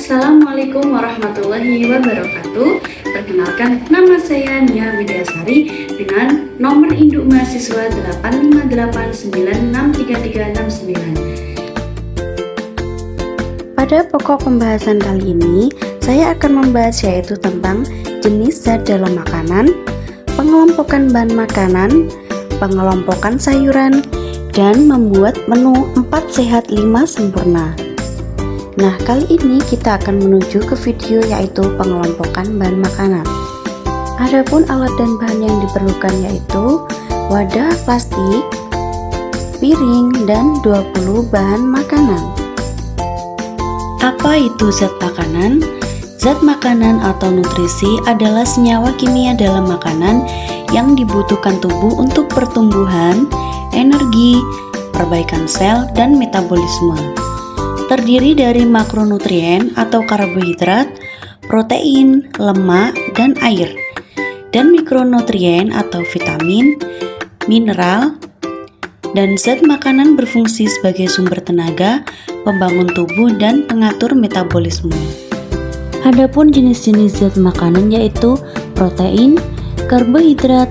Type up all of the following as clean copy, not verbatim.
Assalamualaikum warahmatullahi wabarakatuh. Perkenalkan, nama saya Nia Widyasari dengan nomor induk mahasiswa 858963369. Pada pokok pembahasan kali ini, saya akan membahas yaitu tentang jenis zat dalam makanan, pengelompokan bahan makanan, pengelompokan sayuran, dan membuat menu 4 sehat 5 sempurna. Nah, kali ini kita akan menuju ke video yaitu pengelompokan bahan makanan. Adapun alat dan bahan yang diperlukan yaitu wadah plastik, piring, dan 20 bahan makanan. Apa itu zat makanan? Zat makanan atau nutrisi adalah senyawa kimia dalam makanan yang dibutuhkan tubuh untuk pertumbuhan, energi, perbaikan sel, dan metabolisme. Terdiri dari makronutrien atau karbohidrat, protein, lemak, dan air, dan mikronutrien atau vitamin, mineral, dan zat makanan berfungsi sebagai sumber tenaga, pembangun tubuh, dan pengatur metabolisme. Adapun jenis-jenis zat makanan yaitu protein, karbohidrat,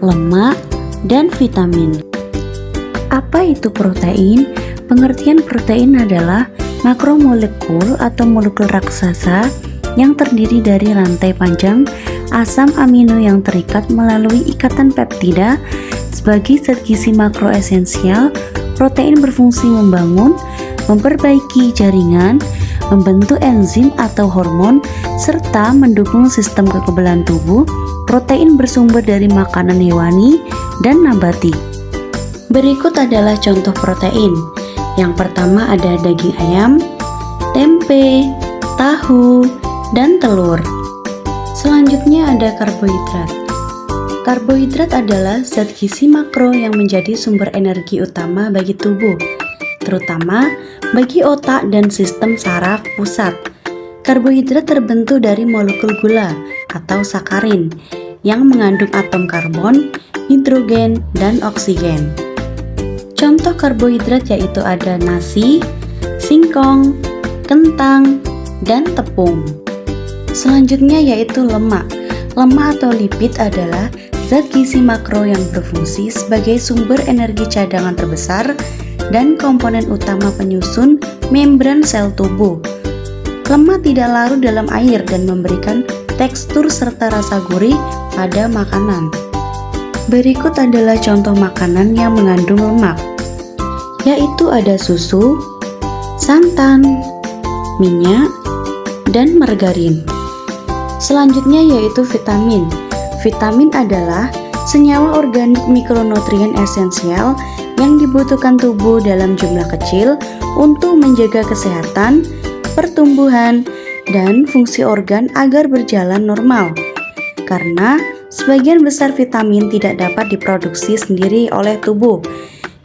lemak, dan vitamin. Apa itu protein? Pengertian protein adalah makromolekul atau molekul raksasa yang terdiri dari rantai panjang asam amino yang terikat melalui ikatan peptida. Sebagai zat gizi makro esensial, protein berfungsi membangun, memperbaiki jaringan, membentuk enzim atau hormon, serta mendukung sistem kekebalan tubuh. Protein bersumber dari makanan hewani dan nabati. Berikut adalah contoh protein. Yang pertama ada daging ayam, tempe, tahu, dan telur. Selanjutnya ada karbohidrat. Karbohidrat adalah zat gizi makro yang menjadi sumber energi utama bagi tubuh, terutama bagi otak dan sistem saraf pusat. Karbohidrat terbentuk dari molekul gula atau sakarin yang mengandung atom karbon, hidrogen, dan oksigen. Contoh karbohidrat yaitu ada nasi, singkong, kentang, dan tepung. Selanjutnya yaitu lemak. Lemak atau lipid adalah zat gizi makro yang berfungsi sebagai sumber energi cadangan terbesar dan komponen utama penyusun membran sel tubuh. Lemak tidak larut dalam air dan memberikan tekstur serta rasa gurih pada makanan. Berikut adalah contoh makanan yang mengandung lemak, yaitu ada susu, santan, minyak, dan margarin. Selanjutnya yaitu vitamin. Vitamin adalah senyawa organik mikronutrien esensial yang dibutuhkan tubuh dalam jumlah kecil untuk menjaga kesehatan, pertumbuhan, dan fungsi organ agar berjalan normal. Karena sebagian besar vitamin tidak dapat diproduksi sendiri oleh tubuh,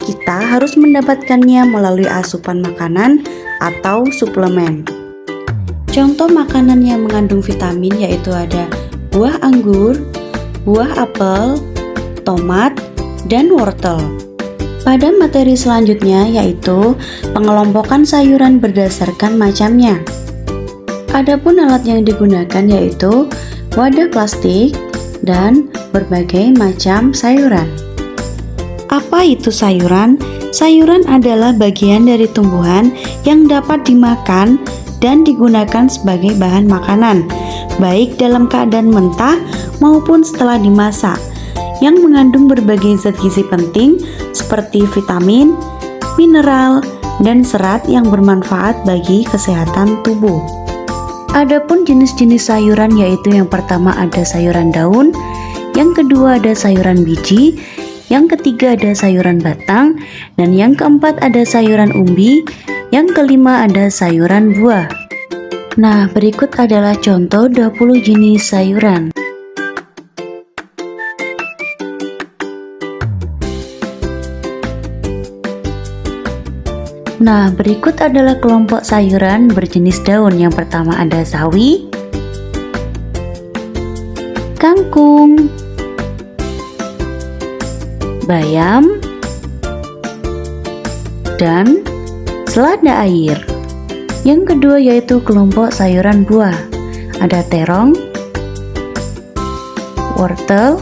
kita harus mendapatkannya melalui asupan makanan atau suplemen. Contoh makanan yang mengandung vitamin yaitu ada buah anggur, buah apel, tomat, dan wortel. Pada materi selanjutnya yaitu pengelompokan sayuran berdasarkan macamnya. Adapun alat yang digunakan yaitu wadah plastik dan berbagai macam sayuran. Apa itu sayuran? Sayuran adalah bagian dari tumbuhan yang dapat dimakan dan digunakan sebagai bahan makanan, baik dalam keadaan mentah maupun setelah dimasak, yang mengandung berbagai zat gizi penting seperti vitamin, mineral, dan serat yang bermanfaat bagi kesehatan tubuh. Adapun jenis-jenis sayuran yaitu yang pertama ada sayuran daun, yang kedua ada sayuran biji, yang ketiga ada sayuran batang, dan yang keempat ada sayuran umbi, yang kelima ada sayuran buah. Nah, berikut adalah contoh 20 jenis sayuran. Nah, berikut adalah kelompok sayuran berjenis daun. Yang pertama ada sawi, kangkung, bayam, dan selada air. Yang kedua yaitu kelompok sayuran buah. Ada terong, wortel,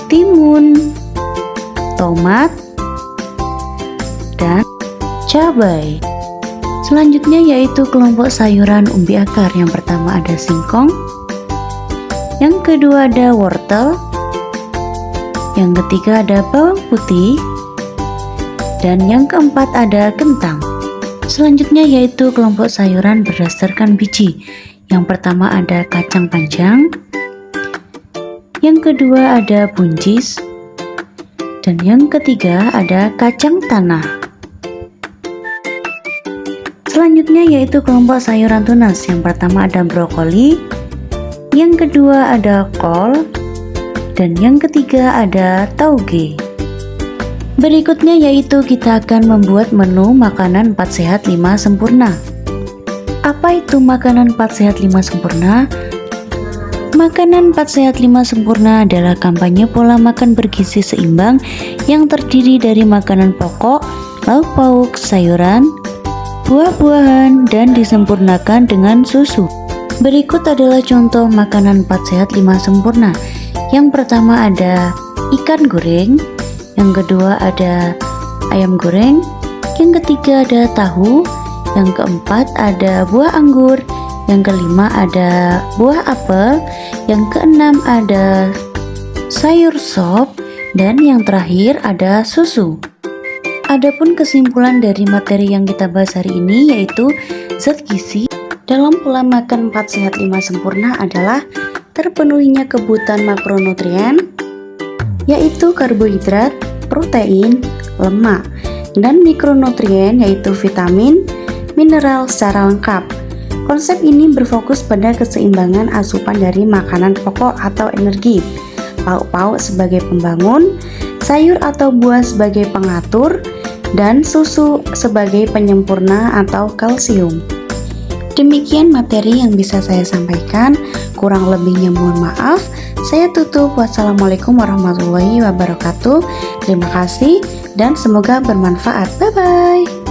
timun, tomat, dan cabai. Selanjutnya yaitu kelompok sayuran umbi akar. Yang pertama ada singkong, yang kedua ada wortel, yang ketiga ada bawang putih, dan yang keempat ada kentang. Selanjutnya yaitu kelompok sayuran berdasarkan biji. Yang pertama ada kacang panjang, yang kedua ada buncis, dan yang ketiga ada kacang tanah. Selanjutnya yaitu kelompok sayuran tunas. Yang pertama ada brokoli, yang kedua ada kol, dan yang ketiga ada tauge. Berikutnya yaitu kita akan membuat menu makanan 4 sehat 5 sempurna. Apa itu makanan 4 sehat 5 sempurna? Makanan 4 sehat 5 sempurna adalah kampanye pola makan bergizi seimbang yang terdiri dari makanan pokok, lauk pauk, sayuran, buah-buahan, dan disempurnakan dengan susu. Berikut adalah contoh makanan 4 sehat 5 sempurna. Yang pertama ada ikan goreng, yang kedua ada ayam goreng, yang ketiga ada tahu, yang keempat ada buah anggur, yang kelima ada buah apel, yang keenam ada sayur sop, dan yang terakhir ada susu. Adapun kesimpulan dari materi yang kita bahas hari ini yaitu zat gizi dalam pola makan 4 sehat 5 sempurna adalah terpenuhinya kebutuhan makronutrien, yaitu karbohidrat, protein, lemak, dan mikronutrien yaitu vitamin, mineral secara lengkap. Konsep ini berfokus pada keseimbangan asupan dari makanan pokok atau energi, lauk pauk sebagai pembangun, sayur atau buah sebagai pengatur, dan susu sebagai penyempurna atau kalsium. Demikian materi yang bisa saya sampaikan, kurang lebihnya mohon maaf. Saya tutup. Wassalamualaikum warahmatullahi wabarakatuh. Terima kasih dan semoga bermanfaat. Bye bye.